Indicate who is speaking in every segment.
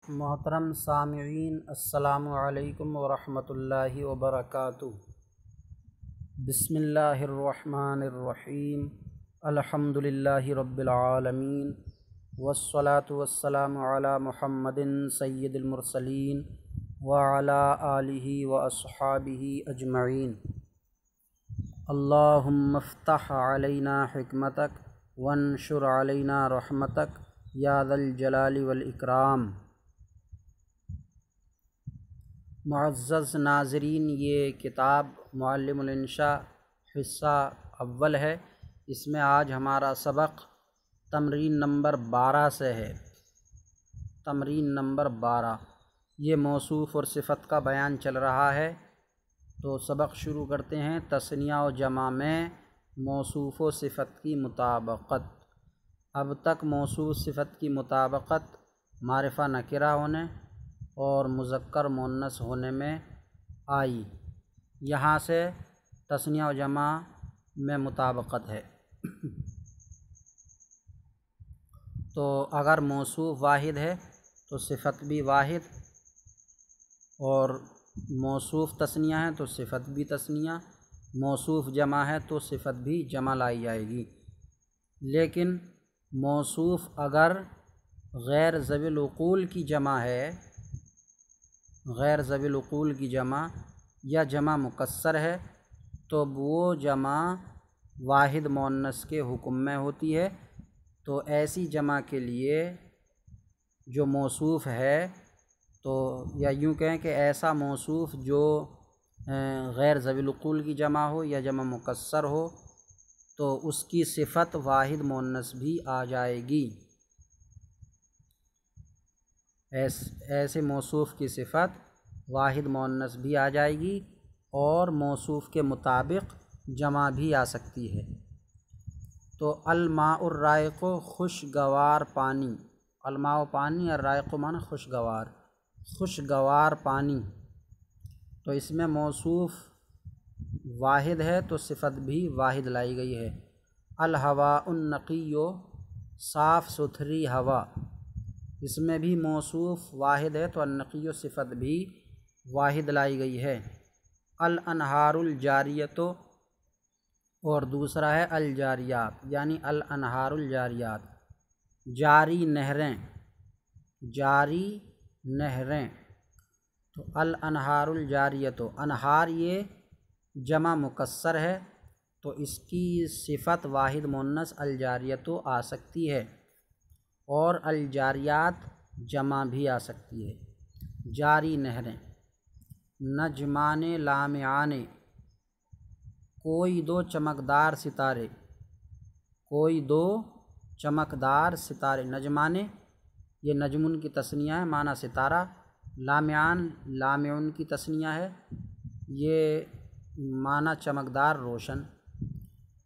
Speaker 1: محترم سامعین، السلام علیکم ورحمۃ اللہ وبرکاتہ۔ بسم اللہ الرحمن الرحیم، الحمد للہ رب العالمین، والصلاة والسلام علی محمد سید المرسلین وعلی آلہ واصحابہ اجمعین۔ اللہم افتح علینا حکمتک وانشر علینا رحمتک یا ذا الجلال والاکرام۔ معزز ناظرین، یہ کتاب معلم الانشاء حصہ اول ہے۔ اس میں آج ہمارا سبق تمرین نمبر 12 سے ہے۔ تمرین نمبر 12، یہ موصوف اور صفت کا بیان چل رہا ہے، تو سبق شروع کرتے ہیں۔ تثنیہ و جمع میں موصوف و صفت کی مطابقت۔ اب تک موصوف صفت کی مطابقت معرفہ نکرہ ہونے اور مذکر مؤنث ہونے میں آئی، یہاں سے تثنیہ و جمع میں مطابقت ہے۔ تو اگر موصوف واحد ہے تو صفت بھی واحد، اور موصوف تثنیہ ہے تو صفت بھی تثنیہ، موصوف جمع ہے تو صفت بھی جمع لائی جائے گی۔ لیکن موصوف اگر غیر ذوی العقول کی جمع ہے، غیر ذوی العقول کی جمع یا جمع مکسر ہے، تو وہ جمع واحد مؤنث کے حکم میں ہوتی ہے۔ تو ایسی جمع کے لیے جو موصوف ہے، تو یا یوں کہیں کہ ایسا موصوف جو غیر ذوی العقول کی جمع ہو یا جمع مکسر ہو، تو اس کی صفت واحد مؤنث بھی آ جائے گی۔ ایسے موصوف کی صفت واحد مؤنث بھی آ جائے گی، اور موصوف کے مطابق جمع بھی آ سکتی ہے۔ تو الماء الرائق، خوشگوار پانی۔ الماء پانی، الرائق معنی خوشگوار، خوشگوار پانی۔ تو اس میں موصوف واحد ہے تو صفت بھی واحد لائی گئی ہے۔ الہواء النقی، صاف ستھری ہوا۔ اس میں بھی موصوف واحد ہے تو النقی صفت بھی واحد لائی گئی ہے۔ الانہار الجاریۃ، اور دوسرا ہے الجاریات، یعنی الانہار الجاریات، جاری نہریں، جاری نہریں۔ تو الانہار الجاریۃ، انہار یہ جمع مکسر ہے تو اس کی صفت واحد مؤنث الجاریۃ آ سکتی ہے، اور الجاریات جمع بھی آ سکتی ہے۔ جاری نہریں۔ نجمان لامعان، کوئی دو چمکدار ستارے، کوئی دو چمکدار ستارے۔ نجمان یہ نجمن کی تثنیہ ہے، معنی ستارہ۔ لامعان لامعن کی تثنیہ ہے، یہ معنی چمکدار روشن۔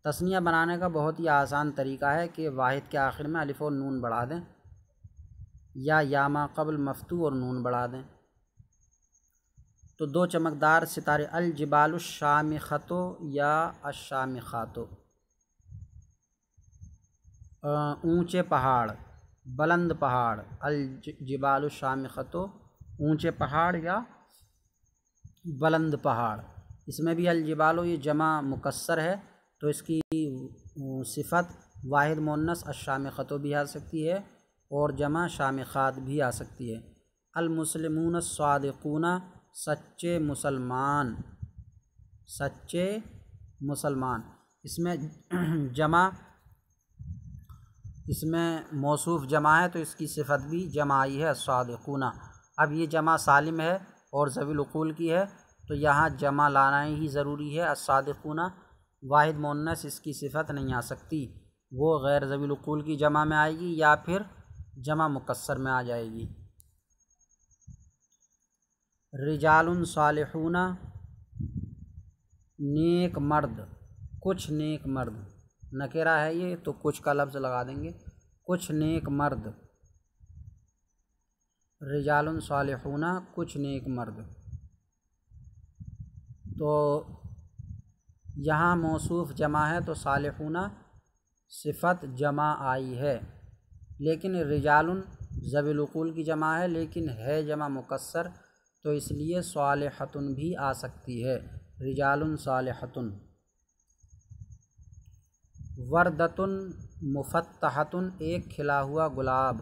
Speaker 1: تثنیہ بنانے کا بہت ہی آسان طریقہ ہے کہ واحد کے آخر میں الف اور نون بڑھا دیں، یا ما قبل مفتوح اور نون بڑھا دیں۔ تو دو چمکدار ستارے، الجبال الشامخۃ یا الشامخات، اونچے پہاڑ، بلند پہاڑ۔ الجبال الشامخۃ، اونچے پہاڑ یا بلند پہاڑ۔ اس میں بھی الجبال یہ جمع مکسر ہے تو اس کی صفت واحد مؤنث الشامخۃ بھی آ سکتی ہے، اور جمع شامخات بھی آ سکتی ہے۔ المسلمون الصادقون، سچے مسلمان، سچے مسلمان۔ اس میں جمع، اس میں موصوف جمع ہے تو اس کی صفت بھی جمع آئی ہے، الصادقون۔ اب یہ جمع سالم ہے اور ذوی العقول کی ہے، تو یہاں جمع لانا ہی ضروری ہے، الصادقون۔ واحد مؤنث اس کی صفت نہیں آ سکتی، وہ غیر ذوی العقول کی جمع میں آئے گی یا پھر جمع مکسر میں آ جائے گی۔ رجال صالحون، نیک مرد، کچھ نیک مرد۔ نکرہ ہے یہ تو کچھ کا لفظ لگا دیں گے، کچھ نیک مرد۔ رجال صالحون، کچھ نیک مرد۔ تو یہاں موصوف جمع ہے تو صالحون صفت جمع آئی ہے، لیکن رجال ذوی العقول کی جمع ہے لیکن ہے جمع مکسر، تو اس لیے صالحۃ بھی آ سکتی ہے، رجال صالحۃ۔ وردۃ مفتحۃ، ایک کھلا ہوا گلاب،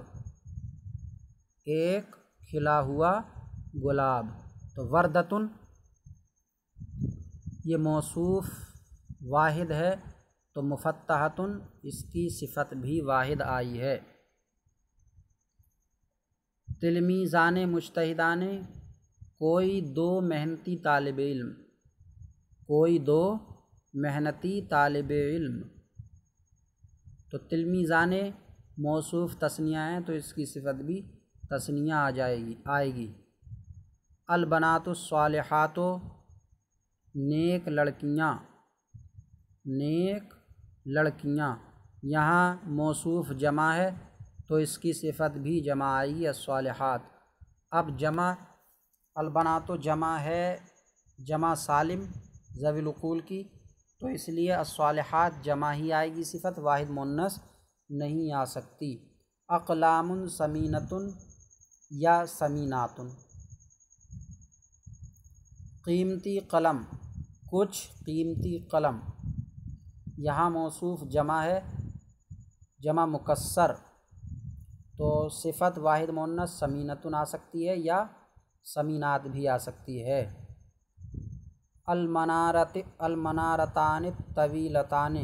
Speaker 1: ایک کھلا ہوا گلاب۔ تو وردۃ یہ موصوف واحد ہے، تو مفتحۃ اس کی صفت بھی واحد آئی ہے۔ تلمیذان مجتہدان، کوئی دو محنتی طالب علم، کوئی دو محنتی طالب علم۔ تو تلمیذان موصوف تثنیہ ہیں، تو اس کی صفت بھی تثنیہ آئے گی۔ البنات الصالحات، نیک لڑکیاں، نیک لڑکیاں۔ یہاں موصوف جمع ہے تو اس کی صفت بھی جمع آئے گی، الصالحات۔ اب جمع البنات جمع ہے، جمع سالم ذوی العقول کی، تو اس لیے الصالحات جمع ہی آئے گی صفت، واحد مؤنث نہیں آ سکتی۔ اقلام ثمینۃ یا ثمینات، قیمتی قلم، کچھ قیمتی قلم۔ یہاں موصوف جمع ہے، جمع مکسر، تو صفت واحد مؤنث ثمینۃ آ سکتی ہے یا ثمینات بھی آ سکتی ہے۔ المنارتان الطویلتان،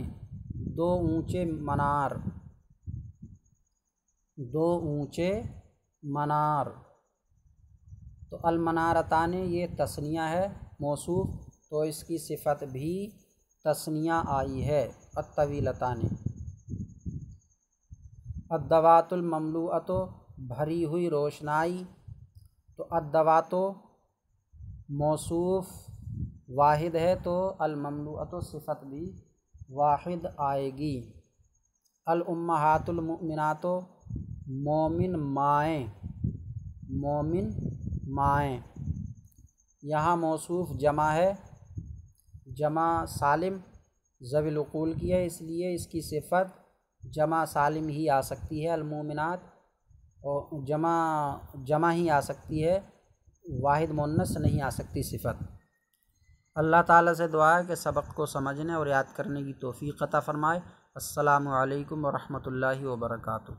Speaker 1: دو اونچے منار، دو اونچے منار۔ تو المنارتان یہ تثنیہ ہے موصوف، تو اس کی صفت بھی تثنیہ آئی ہے، الطویلتان۔ الدوات المملوءۃ، بھری ہوئی روشنائی، تو الدوات موصوف واحد ہے تو المملوءۃ صفت بھی واحد آئے گی۔ الامہات المؤمنات، مومن مائیں، مومن مائیں۔ یہاں موصوف جمع ہے، جمع سالم ذوی العقول کی ہے، اس لیے اس کی صفت جمع سالم ہی آ سکتی ہے، المؤمنات، اور جمع ہی آ سکتی ہے، واحد مؤنث نہیں آ سکتی صفت۔ اللہ تعالیٰ سے دعا ہے کہ سبق کو سمجھنے اور یاد کرنے کی توفیق عطا فرمائے۔ السلام علیکم ورحمۃ اللہ وبرکاتہ۔